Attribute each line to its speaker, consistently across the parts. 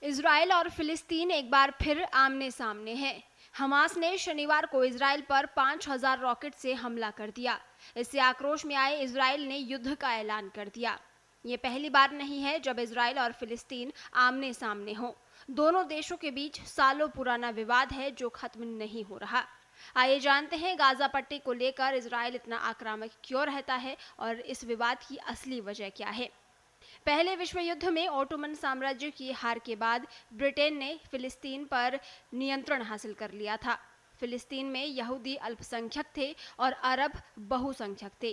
Speaker 1: Israel और फिलिस्तीन एक बार फिर आमने सामने हैं। हमास ने शनिवार को इजराइल पर 5,000 रॉकेट से हमला कर दिया। इससे आक्रोश में आए इजराइल ने युद्ध का ऐलान कर दिया। ये पहली बार नहीं है जब इजराइल और फिलिस्तीन आमने सामने हों। दोनों देशों के बीच सालों पुराना विवाद है जो खत्म नहीं हो रहा। आइए जानते हैं गाजा पट्टी को लेकर इजराइल इतना आक्रामक क्यों रहता है और इस विवाद की असली वजह क्या है। पहले विश्व युद्ध में ओटोमन साम्राज्य की हार के बाद ब्रिटेन ने फिलिस्तीन पर नियंत्रण हासिल कर लिया था। फिलिस्तीन में यहूदी अल्पसंख्यक थे और अरब बहुसंख्यक थे।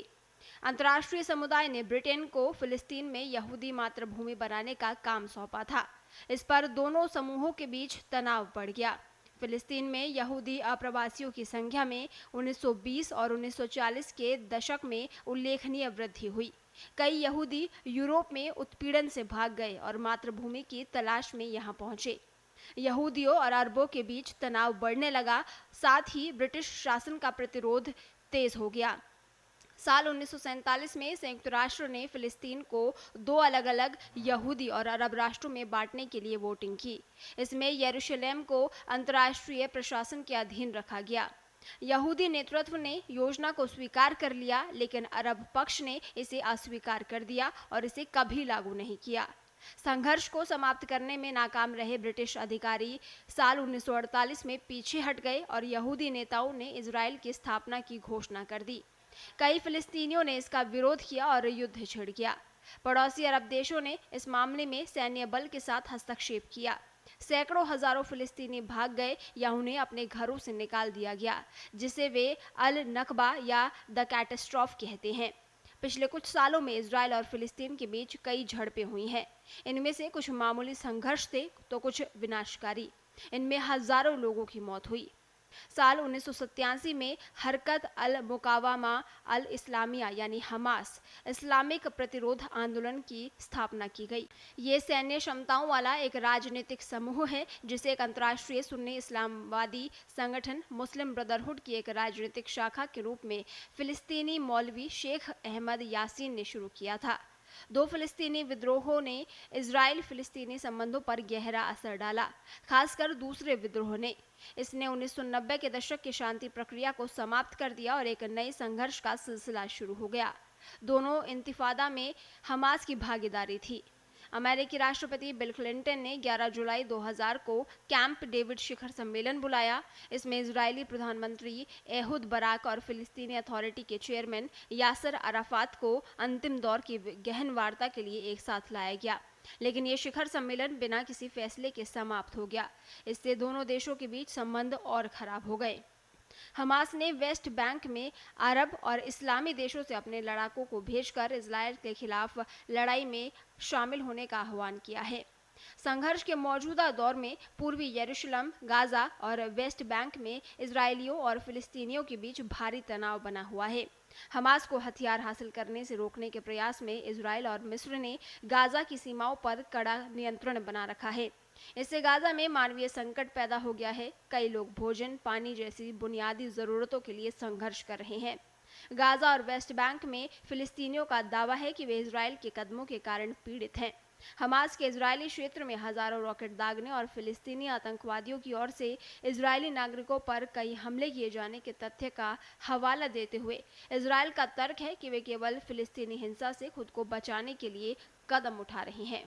Speaker 1: अंतर्राष्ट्रीय समुदाय ने ब्रिटेन को फिलिस्तीन में यहूदी मातृभूमि बनाने का काम सौंपा था। इस पर दोनों समूहों के बीच तनाव बढ़ गया। फिलिस्तीन में यहूदी अप्रवासियों की संख्या में 1920 और 1940 के दशक में उल्लेखनीय वृद्धि हुई। कई यहूदी यूरोप में उत्पीड़न से भाग गए और मातृभूमि की तलाश में यहाँ पहुंचे। यहूदियों और अरबों के बीच तनाव बढ़ने लगा, साथ ही ब्रिटिश शासन का प्रतिरोध तेज हो गया। साल 1947 में संयुक्त राष्ट्र ने फिलिस्तीन को दो अलग अलग यहूदी और अरब राष्ट्रों में बांटने के लिए वोटिंग की। इसमें यरूशलेम को अंतर्राष्ट्रीय प्रशासन के अधीन रखा गया। यहूदी नेतृत्व ने योजना को स्वीकार कर लिया, लेकिन अरब पक्ष ने इसे अस्वीकार कर दिया और इसे कभी लागू नहीं किया। संघर्ष को समाप्त करने में नाकाम रहे ब्रिटिश अधिकारी साल 1948 में पीछे हट गए और यहूदी नेताओं ने इजराइल की स्थापना की घोषणा कर दी। कई फिलिस्तीनियों ने इसका विरोध किया और युद्ध छिड़ गया। पड़ोसी अरब देशों ने इस मामले में सैन्य बल के साथ हस्तक्षेप किया। सैकड़ों हजारों फिलिस्तीनी भाग गए या उन्हें अपने घरों से निकाल दिया गया, जिसे वे अल नकबा या द कैटास्ट्रॉफ कहते हैं। पिछले कुछ सालों में इजराइल और फिलिस्तीन के बीच कई झड़पें हुई हैं। इनमें से कुछ मामूली संघर्ष थे तो कुछ विनाशकारी। इनमें हजारों लोगों की मौत हुई। साल 1987 में हरकत अल मुकावामा अल इस्लामिया यानी हमास इस्लामिक प्रतिरोध आंदोलन की स्थापना की गई। ये सैन्य क्षमताओं वाला एक राजनीतिक समूह है जिसे एक अंतर्राष्ट्रीय सुन्नी इस्लामवादी संगठन मुस्लिम ब्रदरहुड की एक राजनीतिक शाखा के रूप में फिलिस्तीनी मौलवी शेख अहमद यासीन ने शुरू किया था। दो फिलिस्तीनी विद्रोहों ने इजराइल फिलिस्तीनी संबंधों पर गहरा असर डाला, खासकर दूसरे विद्रोह ने। इसने 1990 के दशक की शांति प्रक्रिया को समाप्त कर दिया और एक नए संघर्ष का सिलसिला शुरू हो गया। दोनों इंतिफादा में हमास की भागीदारी थी। अमेरिकी राष्ट्रपति बिल क्लिंटन ने 11 जुलाई 2000 को कैंप डेविड शिखर सम्मेलन बुलाया। इसमें इजरायली प्रधानमंत्री एहुद बराक और फिलिस्तीनी अथॉरिटी के चेयरमैन यासर अराफात को अंतिम दौर की गहन वार्ता के लिए एक साथ लाया गया, लेकिन ये शिखर सम्मेलन बिना किसी फैसले के समाप्त हो गया। इससे दोनों देशों के बीच संबंध और खराब हो गए। हमास ने वेस्ट बैंक में अरब और इस्लामी देशों से अपने लड़ाकों को भेजकर इजराइल के खिलाफ लड़ाई में शामिल होने का आह्वान किया है। संघर्ष के मौजूदा दौर में पूर्वी यरूशलेम, गाजा और वेस्ट बैंक में इजरायलियों और फिलिस्तीनियों के बीच भारी तनाव बना हुआ है। हमास को हथियार हासिल करने से रोकने के प्रयास में इजराइल और मिस्र ने गाजा की सीमाओं पर कड़ा नियंत्रण बना रखा है। इससे गाजा में मानवीय संकट पैदा हो गया है। कई लोग भोजन, पानी जैसी बुनियादी जरूरतों के लिए संघर्ष कर रहे हैं। गाजा और वेस्ट बैंक में फिलिस्तीनियों का दावा है कि वे इजराइल के कदमों के कारण पीड़ित हैं। हमास के इजरायली क्षेत्र में हजारों रॉकेट दागने और फिलिस्तीनी आतंकवादियों की ओर से इजरायली नागरिकों पर कई हमले किए जाने के तथ्य का हवाला देते हुए इजराइल का तर्क है कि वे केवल फिलिस्तीनी हिंसा से खुद को बचाने के लिए कदम उठा रहे हैं।